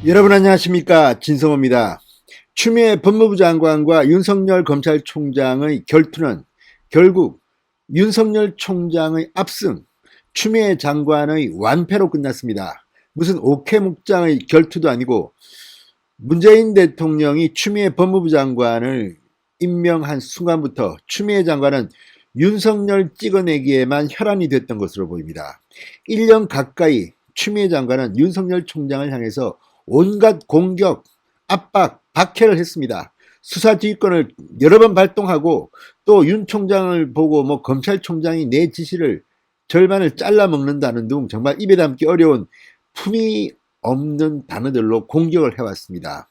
여러분 안녕하십니까, 진성호입니다. 추미애 법무부 장관과 윤석열 검찰총장의 결투는 결국 윤석열 총장의 압승, 추미애 장관의 완패로 끝났습니다. 무슨 옥회목장의 결투도 아니고 문재인 대통령이 추미애 법무부 장관을 임명한 순간부터 추미애 장관은 윤석열 찍어내기에만 혈안이 됐던 것으로 보입니다. 1년 가까이 추미애 장관은 윤석열 총장을 향해서 온갖 공격, 압박, 박해를 했습니다. 수사지휘권을 여러 번 발동하고 또 윤 총장을 보고 검찰총장이 내 지시를 절반을 잘라 먹는다는 등 정말 입에 담기 어려운 품이 없는 단어들로 공격을 해왔습니다.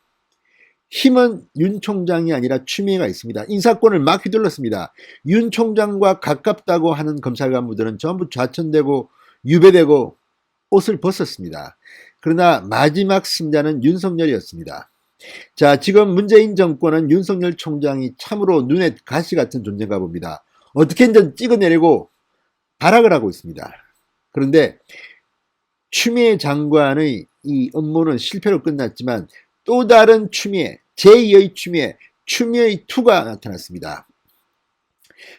힘은 윤 총장이 아니라 추미애가 있습니다. 인사권을 막 휘둘렀습니다. 윤 총장과 가깝다고 하는 검찰 간부들은 전부 좌천되고 유배되고 옷을 벗었습니다. 그러나 마지막 승자는 윤석열이었습니다. 자, 지금 문재인 정권은 윤석열 총장이 참으로 눈에 가시 같은 존재인가 봅니다. 어떻게든 찍어내려고 발악을 하고 있습니다. 그런데 추미애 장관의 이 업무는 실패로 끝났지만 또 다른 추미애, 제2의 추미애, 추미애2가 나타났습니다.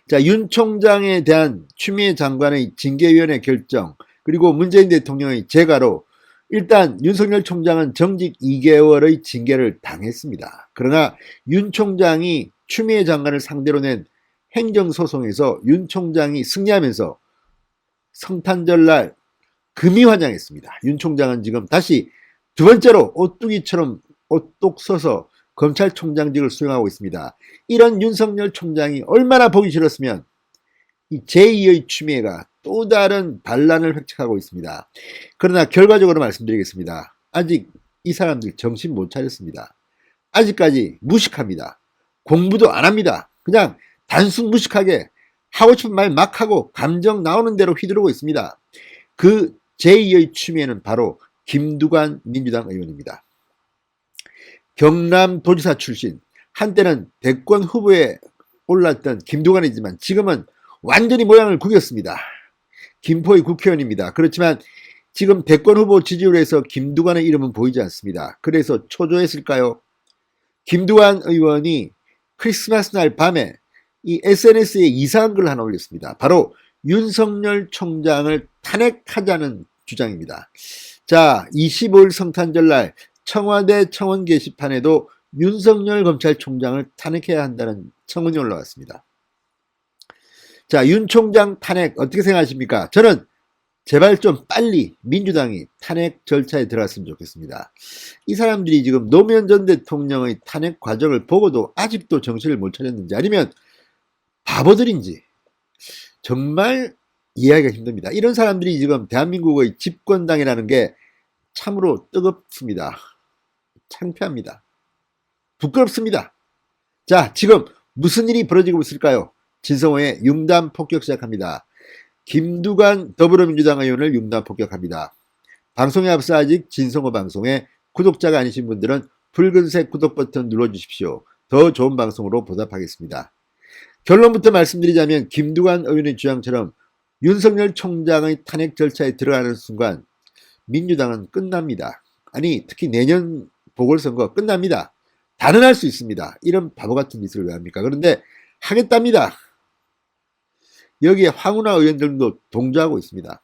자, 윤 총장에 대한 추미애 장관의 징계위원회 결정, 그리고 문재인 대통령의 재가로 일단 윤석열 총장은 정직 2개월의 징계를 당했습니다. 그러나 윤 총장이 추미애 장관을 상대로 낸 행정소송에서 윤 총장이 승리하면서 성탄절날 금이환영했습니다. 윤 총장은 지금 다시 두 번째로 오뚜기처럼 오똑 서서 검찰총장직을 수행하고 있습니다. 이런 윤석열 총장이 얼마나 보기 싫었으면 이 제2의 추미애가 또 다른 반란을 획책하고 있습니다. 그러나 결과적으로 말씀드리겠습니다. 아직 이 사람들 정신 못 차렸습니다. 아직까지 무식합니다. 공부도 안 합니다. 그냥 단순 무식하게 하고 싶은 말 막 하고 감정 나오는 대로 휘두르고 있습니다. 그 제2의 추미애는 바로 김두관 민주당 의원입니다. 경남도지사 출신, 한때는 대권 후보에 올랐던 김두관이지만 지금은 완전히 모양을 구겼습니다. 김포의 국회의원입니다. 그렇지만 지금 대권 후보 지지율에서 김두관의 이름은 보이지 않습니다. 그래서 초조했을까요? 김두관 의원이 크리스마스 날 밤에 이 SNS에 이상한 글을 하나 올렸습니다. 바로 윤석열 총장을 탄핵하자는 주장입니다. 자, 25일 성탄절날 청와대 청원 게시판에도 윤석열 검찰총장을 탄핵해야 한다는 청원이 올라왔습니다. 자, 윤 총장 탄핵 어떻게 생각하십니까? 저는 제발 좀 빨리 민주당이 탄핵 절차에 들어갔으면 좋겠습니다. 이 사람들이 지금 노무현 전 대통령의 탄핵 과정을 보고도 아직도 정신을 못 차렸는지 아니면 바보들인지 정말 이해하기가 힘듭니다. 이런 사람들이 지금 대한민국의 집권당이라는 게 참으로 뜨겁습니다. 창피합니다. 부끄럽습니다. 자, 지금 무슨 일이 벌어지고 있을까요? 진성호의 융단 폭격 시작합니다. 김두관 더불어민주당 의원을 융단 폭격합니다. 방송에 앞서 아직 진성호 방송에 구독자가 아니신 분들은 붉은색 구독 버튼 눌러주십시오. 더 좋은 방송으로 보답하겠습니다. 결론부터 말씀드리자면 김두관 의원의 주장처럼 윤석열 총장의 탄핵 절차에 들어가는 순간 민주당은 끝납니다. 아니, 특히 내년 보궐선거 끝납니다. 단언할 수 있습니다. 이런 바보 같은 짓을 왜 합니까? 그런데 하겠답니다. 여기에 황운하 의원들도 동조하고 있습니다.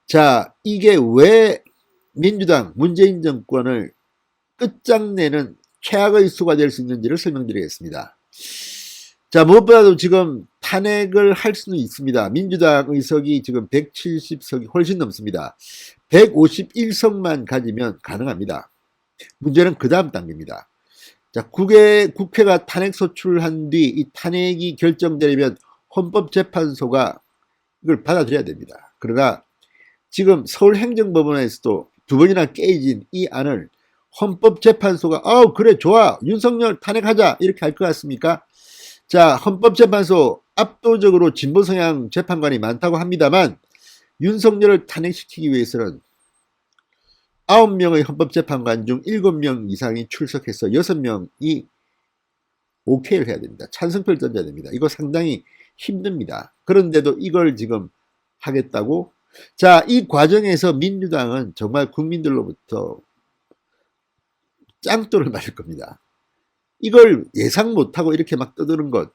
자, 이게 왜 민주당, 문재인 정권을 끝장내는 최악의 수가 될 수 있는지를 설명드리겠습니다. 자, 무엇보다도 지금 탄핵을 할 수는 있습니다. 민주당 의석이 지금 170석이 훨씬 넘습니다. 151석만 가지면 가능합니다. 문제는 그 다음 단계입니다. 자, 국회가 탄핵 소출한 뒤 이 탄핵이 결정되려면 헌법재판소가 이걸 받아들여야 됩니다. 그러나 지금 서울행정법원에서도 두 번이나 깨진 이 안을 헌법재판소가 그래 좋아 윤석열 탄핵하자 이렇게 할 것 같습니까? 자, 헌법재판소 압도적으로 진보 성향 재판관이 많다고 합니다만 윤석열을 탄핵시키기 위해서는 9명의 헌법재판관 중 7명 이상이 출석해서 6명이 오케이를 해야 됩니다. 찬성표를 던져야 됩니다. 이거 상당히 힘듭니다. 그런데도 이걸 지금 하겠다고 자, 이 과정에서 민주당은 정말 국민들로부터 짱돌을 맞을 겁니다. 이걸 예상 못하고 이렇게 막 떠드는 것,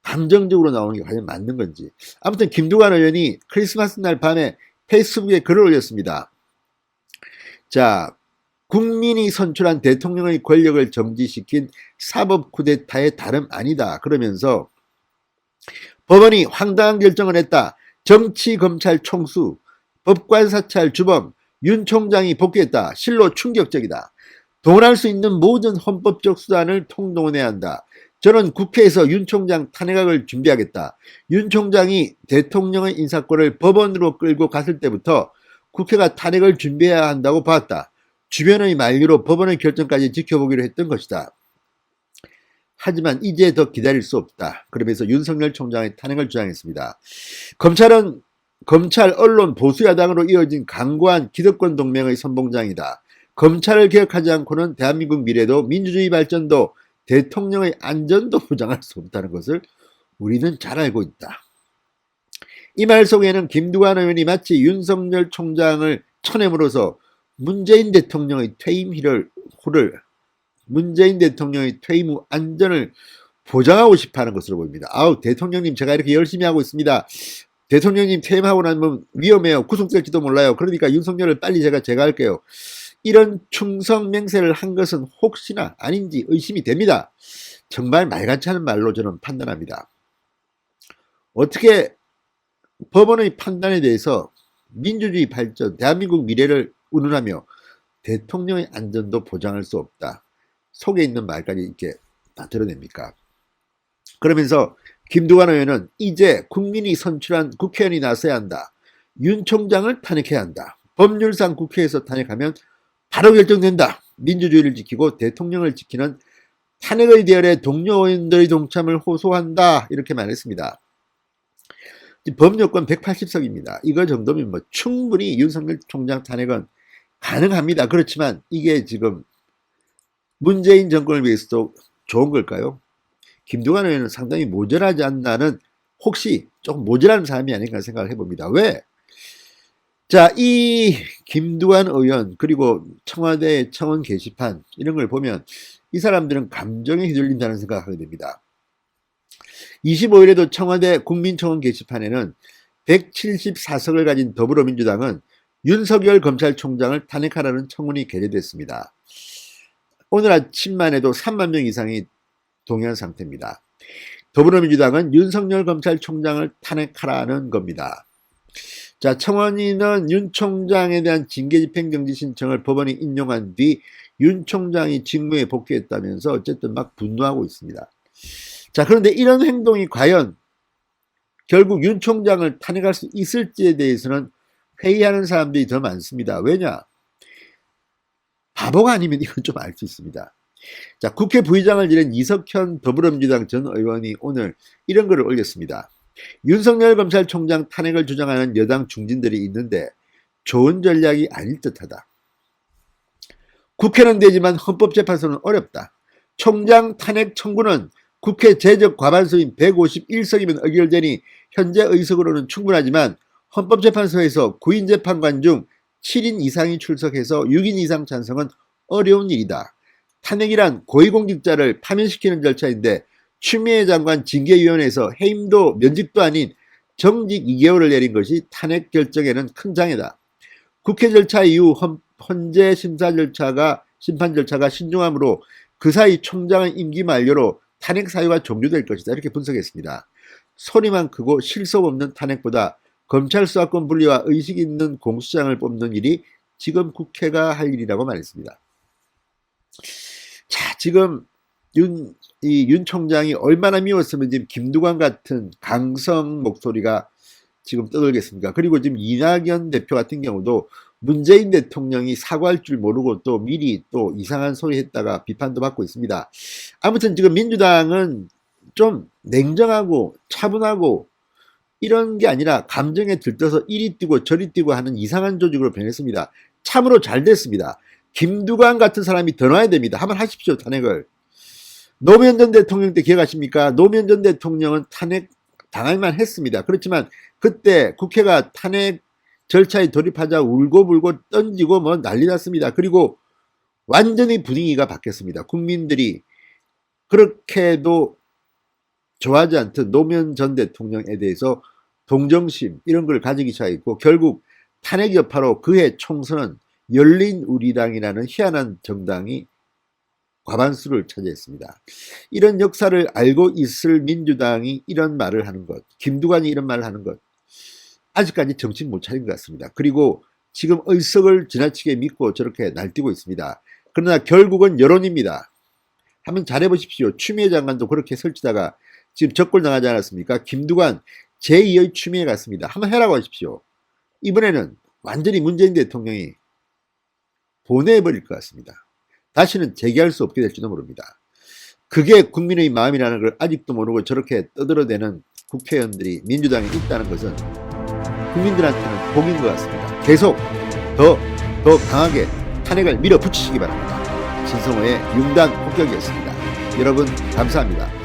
감정적으로 나오는 게 과연 맞는 건지. 아무튼 김두관 의원이 크리스마스 날 밤에 페이스북에 글을 올렸습니다. 자, 국민이 선출한 대통령의 권력을 정지시킨 사법 쿠데타의 다름 아니다. 그러면서 법원이 황당한 결정을 했다. 정치 검찰 총수, 법관 사찰 주범, 윤 총장이 복귀했다. 실로 충격적이다. 동원할 수 있는 모든 헌법적 수단을 통동원해야 한다. 저는 국회에서 윤 총장 탄핵을 준비하겠다. 윤 총장이 대통령의 인사권을 법원으로 끌고 갔을 때부터 국회가 탄핵을 준비해야 한다고 봤다. 주변의 만류로 법원의 결정까지 지켜보기로 했던 것이다. 하지만 이제 더 기다릴 수 없다. 그러면서 윤석열 총장의 탄핵을 주장했습니다. 검찰은 검찰, 언론, 보수야당으로 이어진 강고한 기득권 동맹의 선봉장이다. 검찰을 개혁하지 않고는 대한민국 미래도 민주주의 발전도 대통령의 안전도 보장할 수 없다는 것을 우리는 잘 알고 있다. 이 말 속에는 김두관 의원이 마치 윤석열 총장을 쳐냄으로써 문재인 대통령의 문재인 대통령의 퇴임 후 안전을 보장하고 싶어하는 것으로 보입니다. 아우, 대통령님, 제가 이렇게 열심히 하고 있습니다. 대통령님 퇴임하고 나면 위험해요. 구속될지도 몰라요. 그러니까 윤석열을 빨리 제가 할게요. 이런 충성 맹세를 한 것은 혹시나 아닌지 의심이 됩니다. 정말 말같지 않은 말로 저는 판단합니다. 어떻게 법원의 판단에 대해서 민주주의 발전, 대한민국 미래를 운운하며 대통령의 안전도 보장할 수 없다. 속에 있는 말까지 이렇게 다 드러냅니까? 그러면서 김두관 의원은 이제 국민이 선출한 국회의원이 나서야 한다. 윤 총장을 탄핵해야 한다. 법률상 국회에서 탄핵하면 바로 결정된다. 민주주의를 지키고 대통령을 지키는 탄핵의 대열에 동료 의원들의 동참을 호소한다. 이렇게 말했습니다. 법요건 180석입니다. 이거 정도면 뭐 충분히 윤석열 총장 탄핵은 가능합니다. 그렇지만 이게 지금 문재인 정권을 위해서도 좋은 걸까요? 김두관 의원은 상당히 모자라지 않나는, 혹시 조금 모자라는 사람이 아닌가 생각을 해봅니다. 왜? 자, 이 김두관 의원 그리고 청와대 청원 게시판 이런 걸 보면 이 사람들은 감정에 휘둘린다는 생각을 하게 됩니다. 25일에도 청와대 국민청원 게시판에는 174석을 가진 더불어민주당은 윤석열 검찰총장을 탄핵하라는 청원이 게재됐습니다. 오늘 아침만 해도 3만 명 이상이 동의한 상태입니다. 더불어민주당은 윤석열 검찰총장을 탄핵하라는 겁니다. 자, 청원인은 윤 총장에 대한 징계집행정지 신청을 법원이 인용한 뒤 윤 총장이 직무에 복귀했다면서 어쨌든 막 분노하고 있습니다. 자, 그런데 이런 행동이 과연 결국 윤 총장을 탄핵할 수 있을지에 대해서는 회의하는 사람들이 더 많습니다. 왜냐? 바보가 아니면 이건 좀 알 수 있습니다. 자, 국회 부의장을 지낸 이석현 더불어민주당 전 의원이 오늘 이런 글을 올렸습니다. 윤석열 검찰총장 탄핵을 주장하는 여당 중진들이 있는데 좋은 전략이 아닐 듯하다. 국회는 되지만 헌법재판소는 어렵다. 총장 탄핵 청구는 국회 제적 과반수인 151석이면 의결되니 현재 의석으로는 충분하지만 헌법재판소에서 9인 재판관 중 7인 이상이 출석해서 6인 이상 찬성은 어려운 일이다. 탄핵이란 고위공직자를 파면시키는 절차인데 추미애 장관 징계위원회에서 해임도 면직도 아닌 정직 2개월을 내린 것이 탄핵 결정에는 큰 장애다. 국회 절차 이후 헌재 심판 절차가 신중함으로 그 사이 총장의 임기 만료로 탄핵 사유가 종료될 것이다. 이렇게 분석했습니다. 소리만 크고 실속 없는 탄핵보다 검찰 수사권 분리와 의식 있는 공수장을 뽑는 일이 지금 국회가 할 일이라고 말했습니다. 자, 지금 윤 총장이 얼마나 미웠으면 지금 김두관 같은 강성 목소리가 지금 떠들겠습니까? 그리고 지금 이낙연 대표 같은 경우도 문재인 대통령이 사과할 줄 모르고 또 미리 또 이상한 소리 했다가 비판도 받고 있습니다. 아무튼 지금 민주당은 좀 냉정하고 차분하고 이런 게 아니라 감정에 들떠서 이리 뛰고 저리 뛰고 하는 이상한 조직으로 변했습니다. 참으로 잘 됐습니다. 김두관 같은 사람이 더 나와야 됩니다. 한번 하십시오, 탄핵을. 노무현 전 대통령 때 기억하십니까? 노무현 전 대통령은 탄핵 당할만 했습니다. 그렇지만 그때 국회가 탄핵 절차에 돌입하자 울고불고 던지고 뭐 난리 났습니다. 그리고 완전히 분위기가 바뀌었습니다. 국민들이 그렇게도 좋아하지 않던 노무현 전 대통령에 대해서 동정심 이런 걸 가지기 시작했고 결국 탄핵 여파로 그해 총선은 열린우리당이라는 희한한 정당이 과반수를 차지했습니다. 이런 역사를 알고 있을 민주당이 이런 말을 하는 것, 김두관이 이런 말을 하는 것, 아직까지 정신 못 차린 것 같습니다. 그리고 지금 의석을 지나치게 믿고 저렇게 날뛰고 있습니다. 그러나 결국은 여론입니다. 한번 잘해보십시오. 추미애 장관도 그렇게 설치다가 지금 적골당하지 않았습니까? 김두관 제2의 추미애 같습니다. 한번 해라고 하십시오. 이번에는 완전히 문재인 대통령이 보내버릴 것 같습니다. 다시는 재개할 수 없게 될지도 모릅니다. 그게 국민의 마음이라는 걸 아직도 모르고 저렇게 떠들어대는 국회의원들이 민주당에 있다는 것은 국민들한테는 복인 것 같습니다. 계속 더 강하게 탄핵을 밀어붙이시기 바랍니다. 진성호의 융단 폭격이었습니다. 여러분 감사합니다.